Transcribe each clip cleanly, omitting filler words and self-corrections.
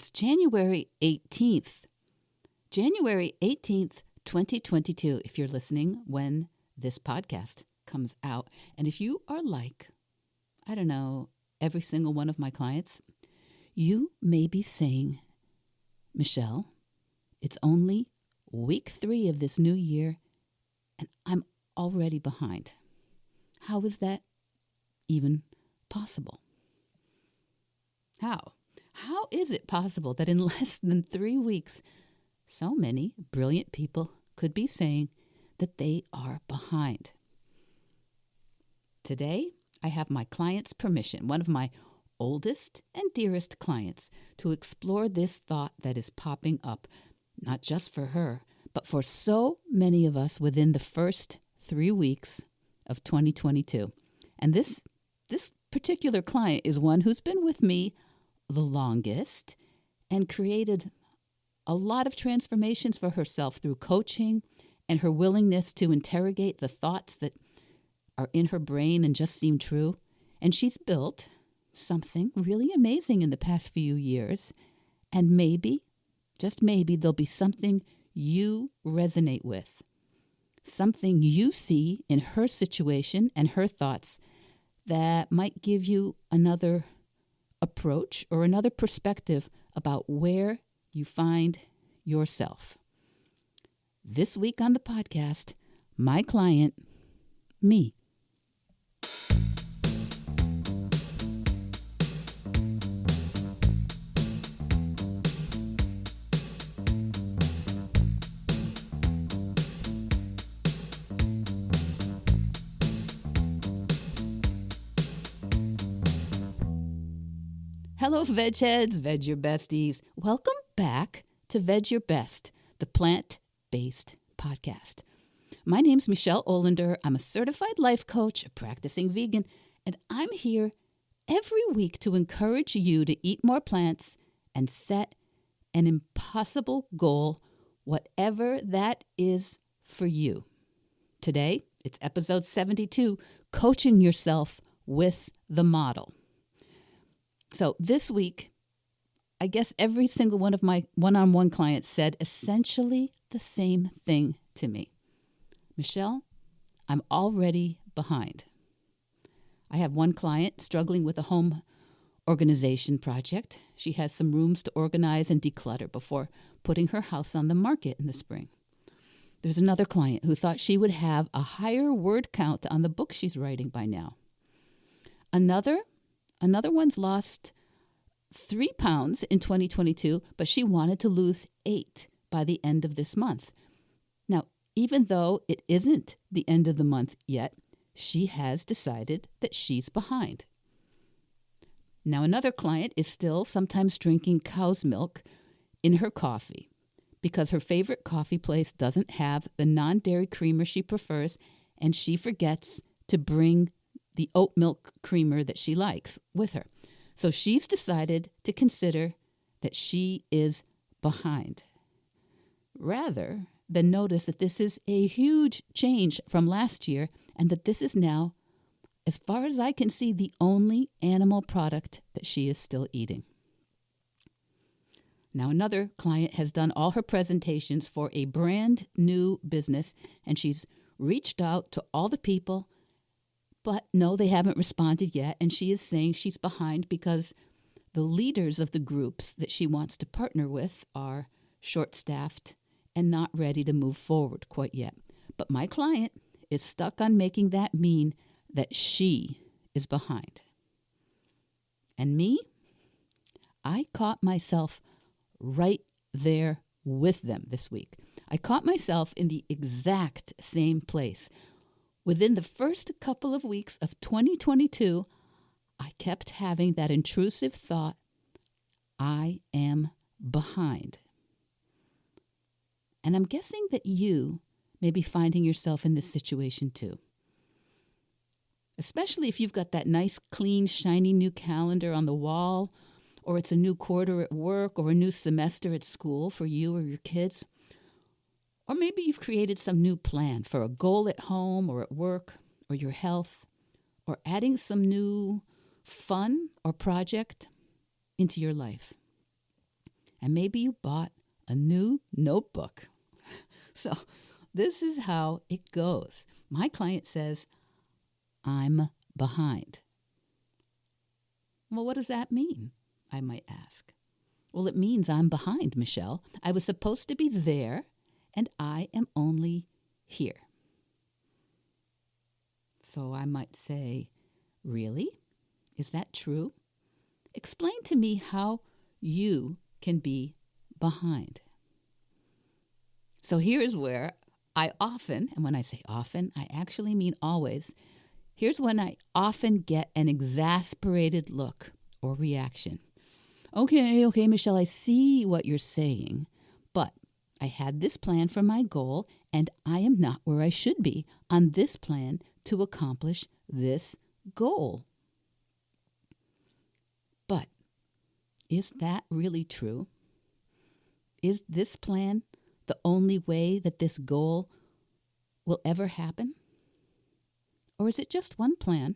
It's January 18th. January 18th, 2022, if you're listening when this podcast comes out. And if you are like, I don't know, every single one of my clients, you may be saying, Michele, it's only week 3 of this new year, and I'm already behind. How is that even possible? How? How is it possible that in less than 3 weeks, so many brilliant people could be saying that they are behind? Today, I have my client's permission, one of my oldest and dearest clients, to explore this thought that is popping up, not just for her, but for so many of us within the first 3 weeks of 2022. And this particular client is one who's been with me the longest and created a lot of transformations for herself through coaching and her willingness to interrogate the thoughts that are in her brain and just seem true. And she's built something really amazing in the past few years. And maybe, just maybe, there'll be something you resonate with, something you see in her situation and her thoughts that might give you another approach or another perspective about where you find yourself. This week on the podcast, my client, me. Hello, Vedge Heads, Vedge your besties. Welcome back to Vedge Your Best, the plant-based podcast. My name's Michele Olander. I'm a certified life coach, a practicing vegan, and I'm here every week to encourage you to eat more plants and set an impossible goal, whatever that is for you. Today, it's episode 72, Coaching Yourself with the Model. So this week, I guess every single one of my one-on-one clients said essentially the same thing to me. Michele, I'm already behind. I have one client struggling with a home organization project. She has some rooms to organize and declutter before putting her house on the market in the spring. There's another client who thought she would have a higher word count on the book she's writing by now. Another one's lost 3 pounds in 2022, but she wanted to lose 8 by the end of this month. Now, even though it isn't the end of the month yet, she has decided that she's behind. Now, another client is still sometimes drinking cow's milk in her coffee because her favorite coffee place doesn't have the non-dairy creamer she prefers, and she forgets to bring the oat milk creamer that she likes with her. So she's decided to consider that she is behind, rather than notice that this is a huge change from last year and that this is now, as far as I can see, the only animal product that she is still eating. Now, another client has done all her presentations for a brand new business, and she's reached out to all the people, but no, they haven't responded yet, and she is saying she's behind because the leaders of the groups that she wants to partner with are short-staffed and not ready to move forward quite yet. But my client is stuck on making that mean that she is behind. And me, I caught myself right there with them this week. I caught myself in the exact same place. Within the first couple of weeks of 2022, I kept having that intrusive thought, I am behind. And I'm guessing that you may be finding yourself in this situation too. Especially if you've got that nice, clean, shiny new calendar on the wall, or it's a new quarter at work, or a new semester at school for you or your kids. Or maybe you've created some new plan for a goal at home or at work or your health, or adding some new fun or project into your life. And maybe you bought a new notebook. So this is how it goes. My client says, I'm behind. Well, what does that mean? I might ask. Well, it means I'm behind, Michele. I was supposed to be there, and I am only here. So I might say, really? Is that true? Explain to me how you can be behind. So here's where I often, and when I say often, I actually mean always, here's when I often get an exasperated look or reaction. Okay, Michele, I see what you're saying, but I had this plan for my goal, and I am not where I should be on this plan to accomplish this goal. But is that really true? Is this plan the only way that this goal will ever happen? Or is it just one plan?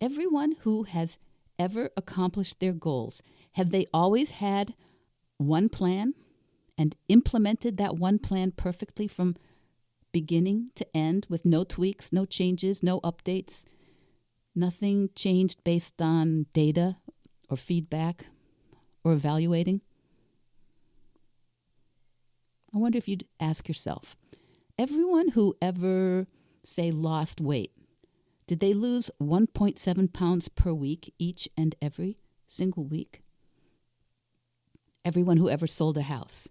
Everyone who has ever accomplished their goals, have they always had one plan and implemented that one plan perfectly from beginning to end with no tweaks, no changes, no updates, nothing changed based on data or feedback or evaluating? I wonder if you'd ask yourself, everyone who ever, say, lost weight, did they lose 1.7 pounds per week each and every single week? Everyone who ever sold a house,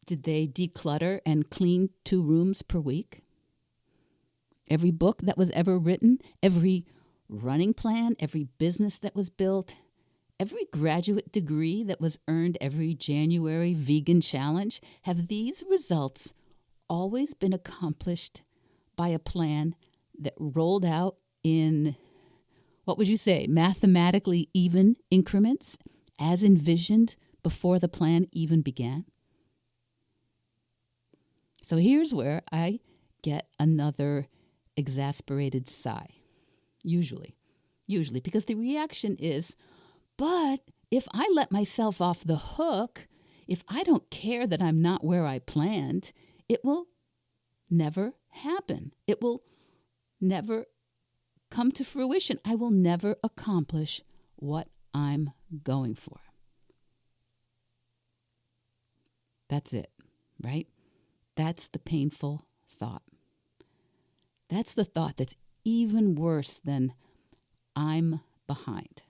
did they declutter and clean 2 rooms per week? Every book that was ever written, every running plan, every business that was built, every graduate degree that was earned every January vegan challenge, have these results always been accomplished by a plan that rolled out in, what would you say, mathematically even increments as envisioned before the plan even began? So here's where I get another exasperated sigh, usually, because the reaction is, but if I let myself off the hook, if I don't care that I'm not where I planned, it will never happen. It will never come to fruition. I will never accomplish what I'm going for. That's it, right? That's the painful thought. That's the thought that's even worse than I'm behind.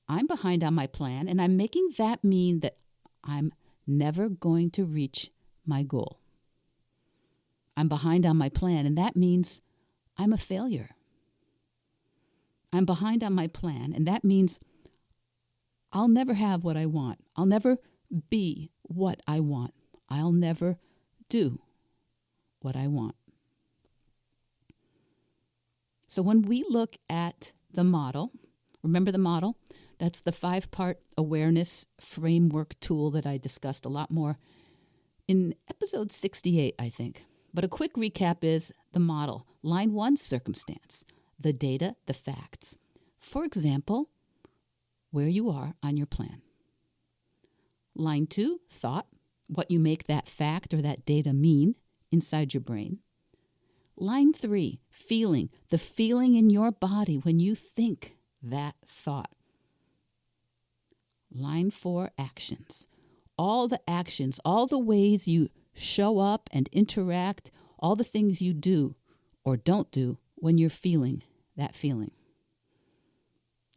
I'm behind on my plan, and I'm making that mean that I'm never going to reach my goal. I'm behind on my plan, and that means I'm a failure. I'm behind on my plan, and that means I'll never have what I want. I'll never be what I want. I'll never do what I want. So when we look at the model, remember the model? That's the 5-part awareness framework tool that I discussed a lot more in episode 68, I think. But a quick recap is the model. Line 1, circumstance. The data, the facts. For example, where you are on your plan. Line 2, thought. What you make that fact or that data mean inside your brain. Line 3, feeling. The feeling in your body when you think that thought. Line 4, actions. All the actions, all the ways you show up and interact, all the things you do or don't do when you're feeling that feeling.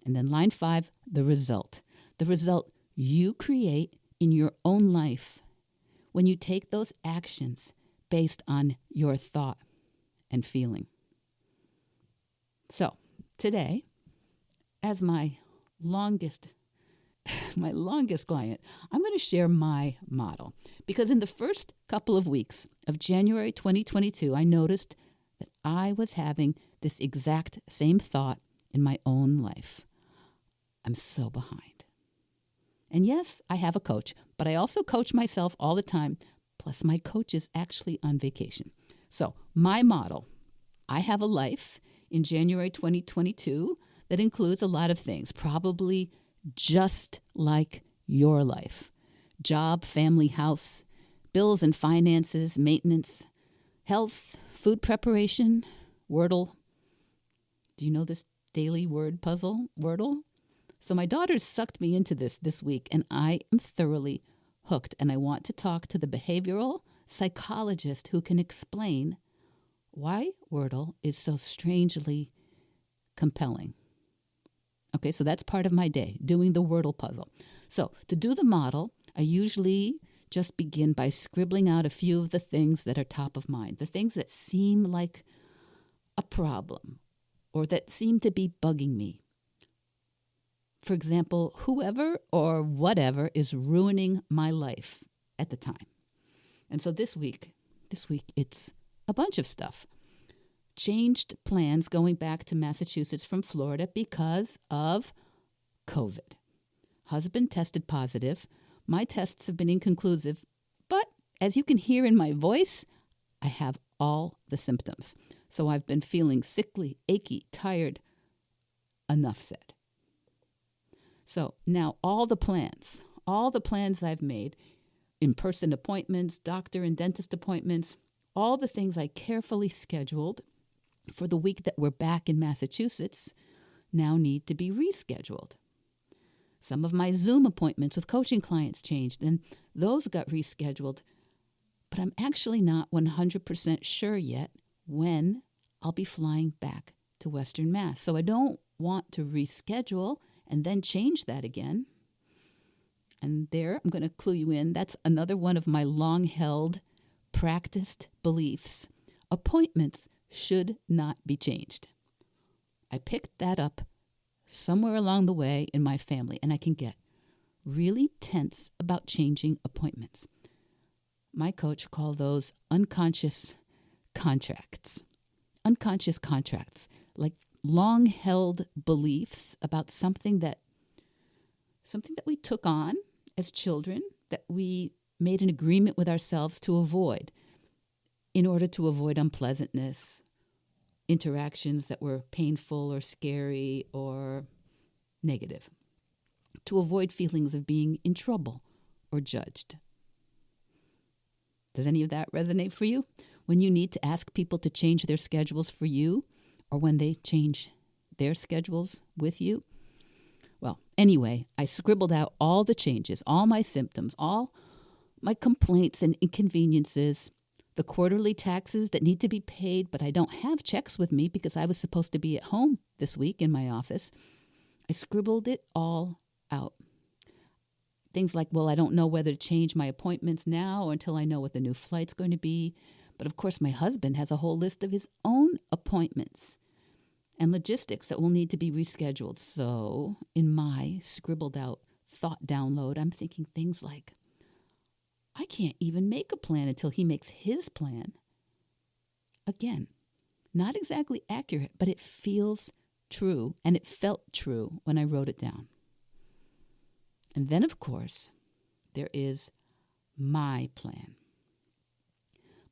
And then line 5, the result. The result you create in your own life when you take those actions based on your thought and feeling. So today, as my longest client, I'm going to share my model because in the first couple of weeks of January 2022, I noticed that I was having this exact same thought in my own life. I'm so behind. And yes, I have a coach, but I also coach myself all the time. Plus, my coach is actually on vacation. So my model, I have a life in January 2022 that includes a lot of things, probably just like your life. Job, family, house, bills and finances, maintenance, health, food preparation, Wordle. Do you know this daily word puzzle, Wordle? So my daughters sucked me into this week, and I am thoroughly hooked. And I want to talk to the behavioral psychologist who can explain why Wordle is so strangely compelling. Okay, so that's part of my day, doing the Wordle puzzle. So to do the model, I usually just begin by scribbling out a few of the things that are top of mind, the things that seem like a problem or that seem to be bugging me. For example, whoever or whatever is ruining my life at the time. And so this week it's a bunch of stuff. Changed plans going back to Massachusetts from Florida because of COVID. Husband tested positive. My tests have been inconclusive, but as you can hear in my voice, I have all the symptoms. So I've been feeling sickly, achy, tired. Enough said. So now all the plans I've made, in-person appointments, doctor and dentist appointments, all the things I carefully scheduled for the week that we're back in Massachusetts now need to be rescheduled. Some of my Zoom appointments with coaching clients changed, and those got rescheduled. But I'm actually not 100% sure yet when I'll be flying back to Western Mass. So I don't want to reschedule and then change that again. And there, I'm going to clue you in. That's another one of my long-held, practiced beliefs. Appointments should not be changed. I picked that up somewhere along the way in my family, and I can get really tense about changing appointments. My coach called those unconscious contracts. Unconscious contracts, like long-held beliefs about something that we took on as children, that we made an agreement with ourselves to avoid in order to avoid unpleasantness, interactions that were painful or scary or negative, to avoid feelings of being in trouble or judged. Does any of that resonate for you? When you need to ask people to change their schedules for you, or when they change their schedules with you? Well, anyway, I scribbled out all the changes, all my symptoms, all my complaints and inconveniences, the quarterly taxes that need to be paid, but I don't have checks with me because I was supposed to be at home this week in my office. I scribbled it all out. Things like, well, I don't know whether to change my appointments now or until I know what the new flight's going to be. But of course, my husband has a whole list of his own appointments and logistics that will need to be rescheduled. So in my scribbled out thought download, I'm thinking things like, I can't even make a plan until he makes his plan. Again, not exactly accurate, but it feels true, and it felt true when I wrote it down. And then, of course, there is my plan.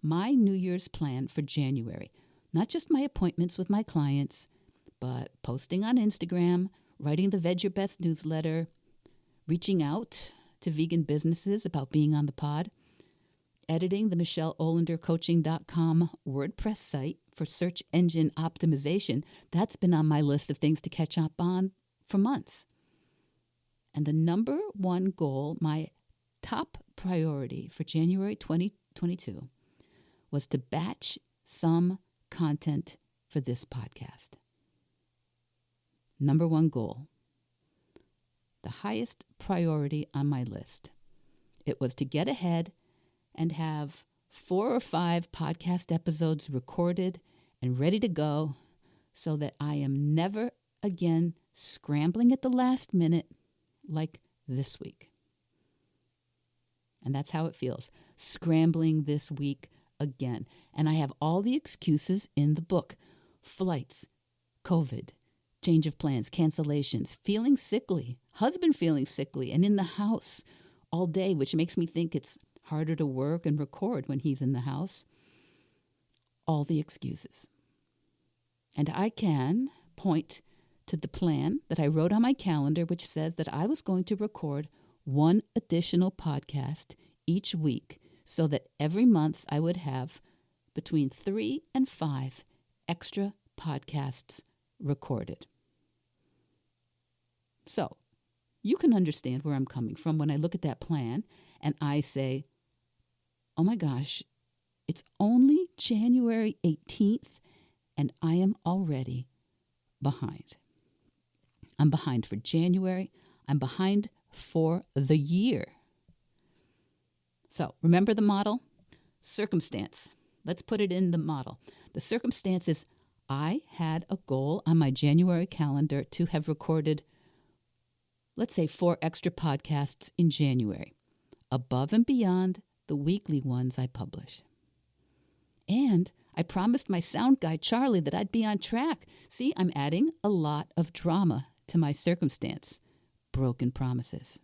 My New Year's plan for January. Not just my appointments with my clients, but posting on Instagram, writing the Vedge Your Best newsletter, reaching out to vegan businesses about being on the pod, editing the MicheleOlenderCoaching.com WordPress site for search engine optimization. That's been on my list of things to catch up on for months. And the number one goal, my top priority for January 2022, was to batch some content for this podcast. Number one goal. The highest priority on my list. It was to get ahead and have 4 or 5 podcast episodes recorded and ready to go so that I am never again scrambling at the last minute like this week. And that's how it feels, scrambling this week again. And I have all the excuses in the book. Flights, COVID, change of plans, cancellations, feeling sickly, husband feeling sickly, and in the house all day, which makes me think it's harder to work and record when he's in the house. All the excuses. And I can point to the plan that I wrote on my calendar, which says that I was going to record one additional podcast each week so that every month I would have between 3 and 5 extra podcasts recorded. So you can understand where I'm coming from when I look at that plan and I say, oh my gosh, it's only January 18th and I am already behind. I'm behind for January. I'm behind for the year. So remember the model? Circumstance. Let's put it in the model. The circumstance is I had a goal on my January calendar to have recorded, let's say, 4 extra podcasts in January, above and beyond the weekly ones I publish. And I promised my sound guy, Charlie, that I'd be on track. See, I'm adding a lot of drama to my circumstance. Broken promises.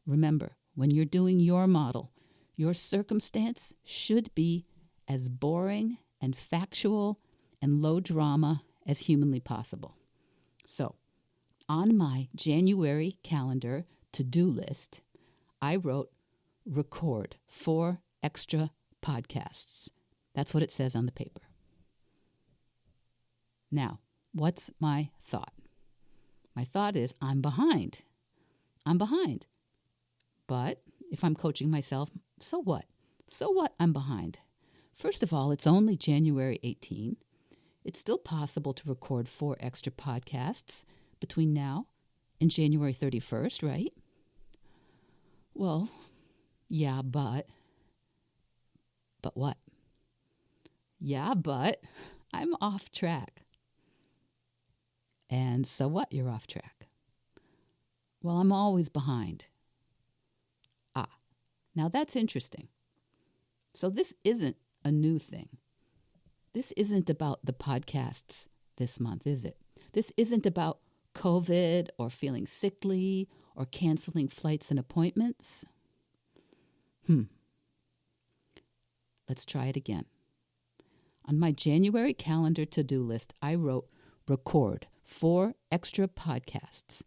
Remember, when you're doing your model, your circumstance should be as boring and factual and low drama as humanly possible. So, on my January calendar to-do list, I wrote record 4 extra podcasts. That's what it says on the paper. Now, what's my thought? My thought is I'm behind. I'm behind. But if I'm coaching myself, so what? So what? I'm behind. First of all, it's only January 18. It's still possible to record 4 extra podcasts between now and January 31st, right? Well, yeah, but what? Yeah, but I'm off track. And so what? You're off track. Well, I'm always behind. Now that's interesting. So this isn't a new thing. This isn't about the podcasts this month, is it? This isn't about COVID or feeling sickly or canceling flights and appointments. Let's try it again. On my January calendar to-do list, I wrote record 4 extra podcasts.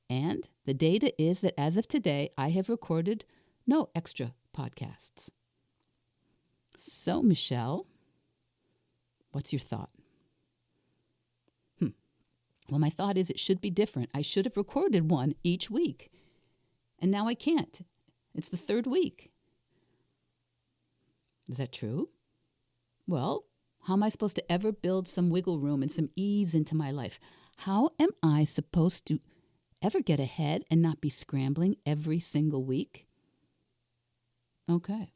And the data is that as of today, I have recorded no extra podcasts. So, Michele, what's your thought? Well, my thought is it should be different. I should have recorded one each week. And now I can't. It's the 3rd week. Is that true? Well, how am I supposed to ever build some wiggle room and some ease into my life? How am I supposed to ever get ahead and not be scrambling every single week? Okay.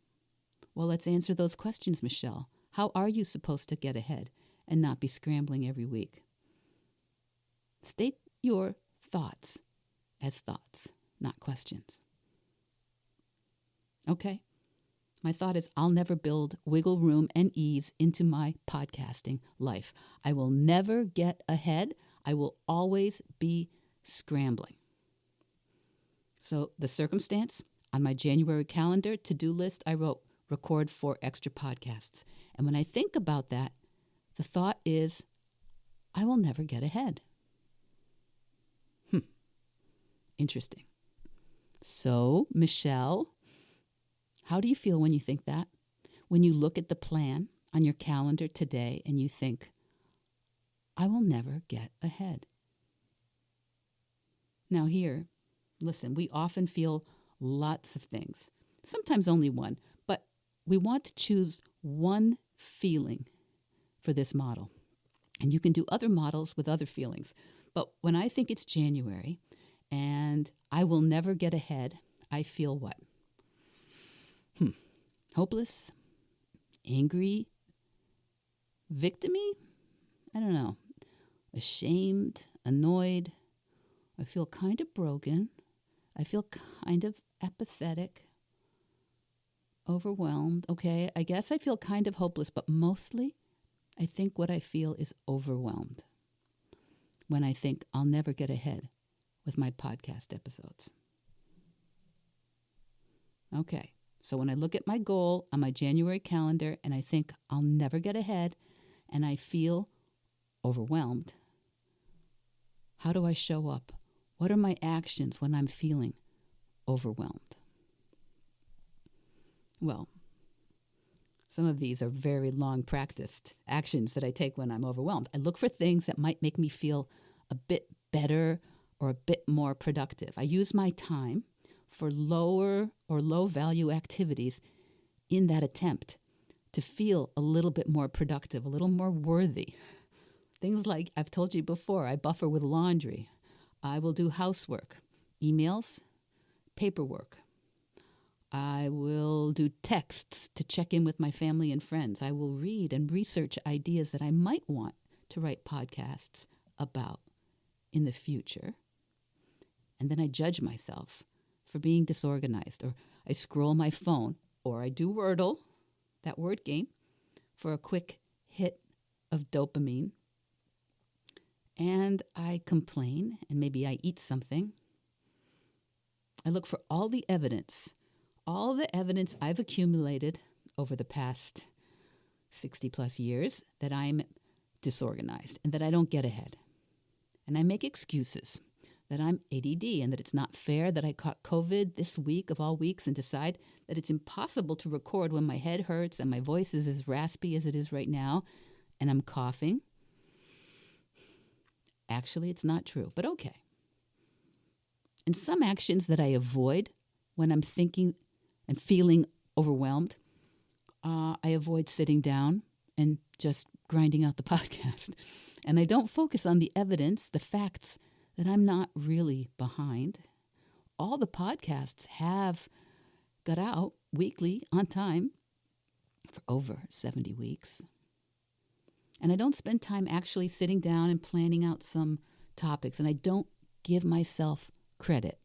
Well, let's answer those questions, Michele. How are you supposed to get ahead and not be scrambling every week? State your thoughts as thoughts, not questions. Okay. My thought is I'll never build wiggle room and ease into my podcasting life. I will never get ahead. I will always be scrambling. So the circumstance, on my January calendar to-do list, I wrote record 4 extra podcasts. And when I think about that, the thought is I will never get ahead. Interesting. So, Michele, how do you feel when you think that? When you look at the plan on your calendar today and you think, I will never get ahead. Now here, listen, we often feel lots of things, sometimes only one, but we want to choose one feeling for this model. And you can do other models with other feelings. But when I think it's January and I will never get ahead, I feel what? Hopeless, angry, victimy? I don't know. Ashamed, annoyed. I feel kind of broken. I feel kind of apathetic, overwhelmed. Okay, I guess I feel kind of hopeless, but mostly I think what I feel is overwhelmed when I think I'll never get ahead with my podcast episodes. Okay. So when I look at my goal on my January calendar and I think I'll never get ahead and I feel overwhelmed, How do I show up? What are my actions when I'm feeling overwhelmed? Well, some of these are very long practiced actions that I take when I'm overwhelmed. I look for things that might make me feel a bit better or a bit more productive. I use my time for lower or low value activities in that attempt to feel a little bit more productive, a little more worthy. Things like I've told you before, I buffer with laundry. I will do housework, emails, paperwork. I will do texts to check in with my family and friends. I will read and research ideas that I might want to write podcasts about in the future. And then I judge myself for being disorganized, or I scroll my phone, or I do Wordle, that word game, for a quick hit of dopamine. And I complain, and maybe I eat something. I look for all the evidence I've accumulated over the past 60 plus years that I'm disorganized and that I don't get ahead. And I make excuses that I'm ADD and that it's not fair that I caught COVID this week of all weeks, and decide that it's impossible to record when my head hurts and my voice is as raspy as it is right now and I'm coughing. Actually, it's not true, but okay. And some actions that I avoid when I'm thinking and feeling overwhelmed, I avoid sitting down and just grinding out the podcast. And I don't focus on the evidence, the facts that I'm not really behind. All the podcasts have got out weekly on time for over 70 weeks. And I don't spend time actually sitting down and planning out some topics. And I don't give myself credit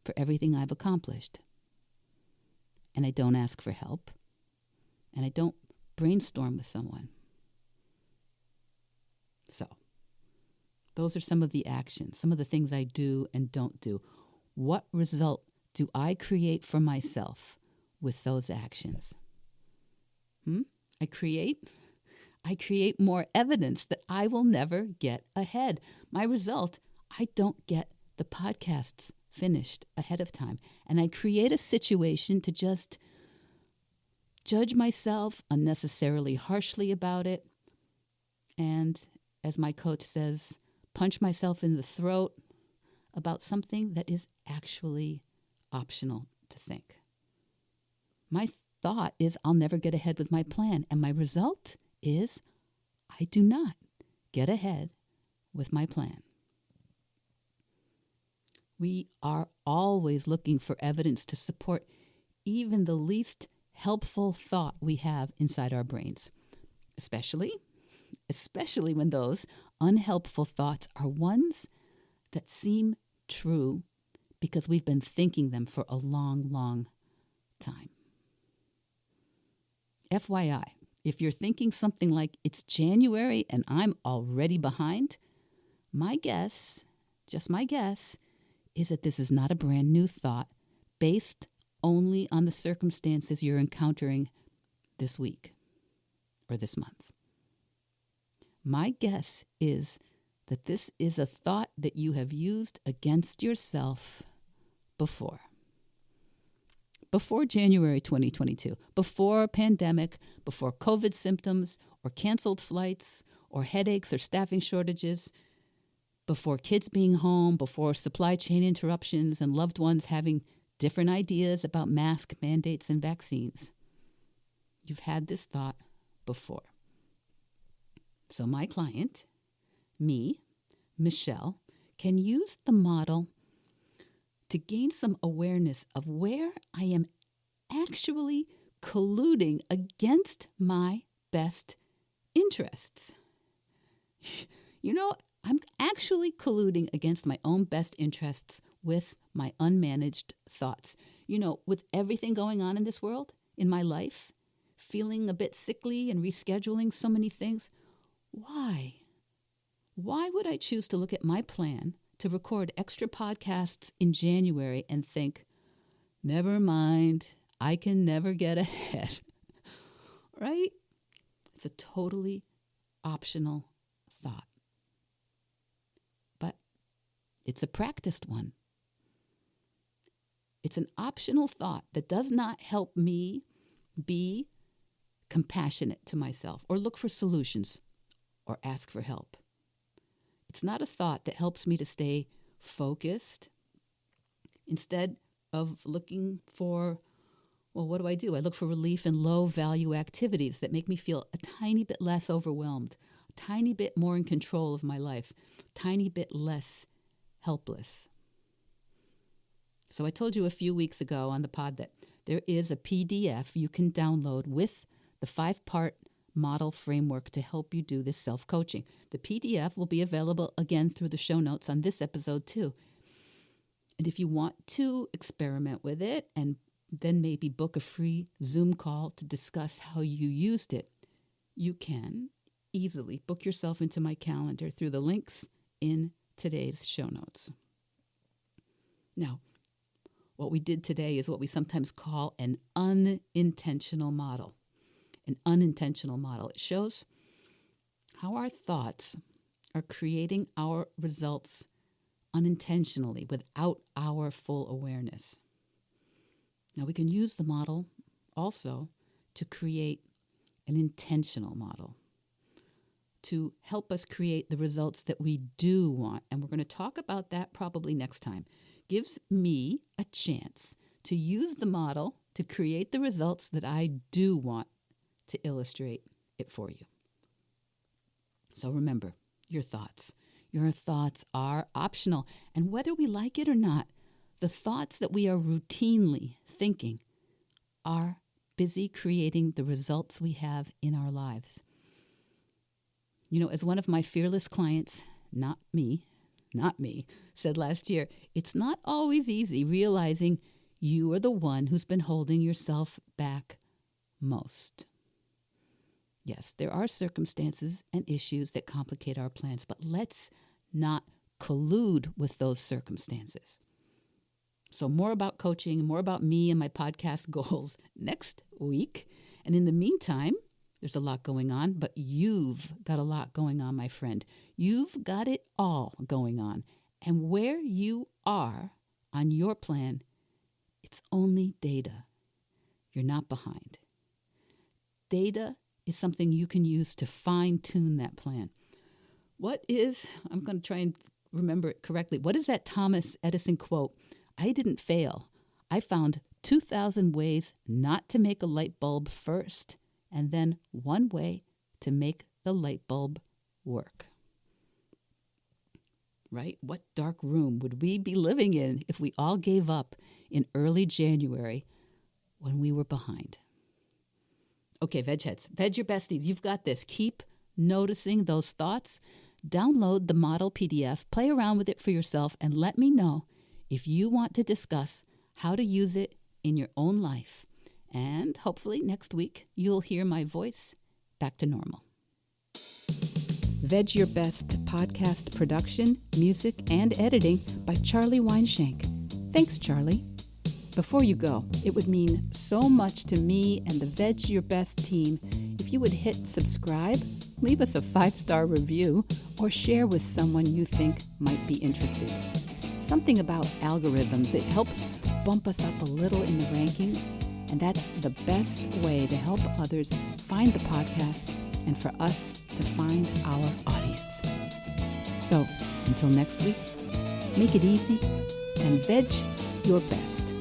for everything I've accomplished. And I don't ask for help. And I don't brainstorm with someone. So, those are some of the actions, some of the things I do and don't do. What result do I create for myself with those actions? I create more evidence that I will never get ahead. My result, I don't get the podcasts finished ahead of time. And I create a situation to just judge myself unnecessarily harshly about it. And as my coach says, punch myself in the throat about something that is actually optional to think. My thought is I'll never get ahead with my plan. And my result is I do not get ahead with my plan. We are always looking for evidence to support even the least helpful thought we have inside our brains, especially when those unhelpful thoughts are ones that seem true because we've been thinking them for a long, long time. FYI, if you're thinking something like, it's January and I'm already behind, my guess, just my guess, is that this is not a brand new thought based only on the circumstances you're encountering this week or this month. My guess is that this is a thought that you have used against yourself before. Before January 2022, before a pandemic, before COVID symptoms or canceled flights or headaches or staffing shortages, before kids being home, before supply chain interruptions and loved ones having different ideas about mask mandates and vaccines. You've had this thought before. So my client, me, Michele, can use the model to gain some awareness of where I am actually colluding against my best interests. You know, I'm actually colluding against my own best interests with my unmanaged thoughts. You know, with everything going on in this world, in my life, feeling a bit sickly and rescheduling so many things, why? Why would I choose to look at my plan to record extra podcasts in January and think, never mind, I can never get ahead? Right? It's a totally optional thought. But It's a practiced one. It's an optional thought that does not help me be compassionate to myself or look for solutions or ask for help. It's not a thought that helps me to stay focused. Instead of looking for, well, what do? I look for relief in low-value activities that make me feel a tiny bit less overwhelmed, a tiny bit more in control of my life, a tiny bit less helpless. So I told you a few weeks ago on the pod that there is a PDF you can download with the 5-part model framework to help you do this self-coaching. The PDF will be available again through the show notes on this episode too. And if you want to experiment with it and then maybe book a free Zoom call to discuss how you used it, you can easily book yourself into my calendar through the links in today's show notes. Now, what we did today is what we sometimes call an unintentional model. An unintentional model. It shows how our thoughts are creating our results unintentionally without our full awareness. Now, we can use the model also to create an intentional model to help us create the results that we do want. And we're going to talk about that probably next time. Gives me a chance to use the model to create the results that I do want to illustrate it for you. So remember, your thoughts. Your thoughts are optional. And whether we like it or not, the thoughts that we are routinely thinking are busy creating the results we have in our lives. You know, as one of my fearless clients, not me, said last year, it's not always easy realizing you are the one who's been holding yourself back most. Yes, there are circumstances and issues that complicate our plans, but let's not collude with those circumstances. So more about coaching, more about me and my podcast goals next week. And in the meantime, there's a lot going on, but you've got a lot going on, my friend. You've got it all going on. And where you are on your plan, it's only data. You're not behind. Data is something you can use to fine-tune that plan. I'm going to try and remember it correctly. What is that Thomas Edison quote? I didn't fail. I found 2,000 ways not to make a light bulb first, and then one way to make the light bulb work. Right? What dark room would we be living in if we all gave up in early January when we were behind? Okay, Vedge Heads, Vedge your besties, you've got this. Keep noticing those thoughts. Download the model PDF, play around with it for yourself, and let me know if you want to discuss how to use it in your own life. And hopefully next week, you'll hear my voice back to normal. Vedge Your Best podcast production, music, and editing by Charlie Weinshank. Thanks, Charlie. Before you go, it would mean so much to me and the Vedge Your Best team if you would hit subscribe, leave us a 5-star review, or share with someone you think might be interested. Something about algorithms, it helps bump us up a little in the rankings, and that's the best way to help others find the podcast and for us to find our audience. So, until next week, make it easy and veg your best.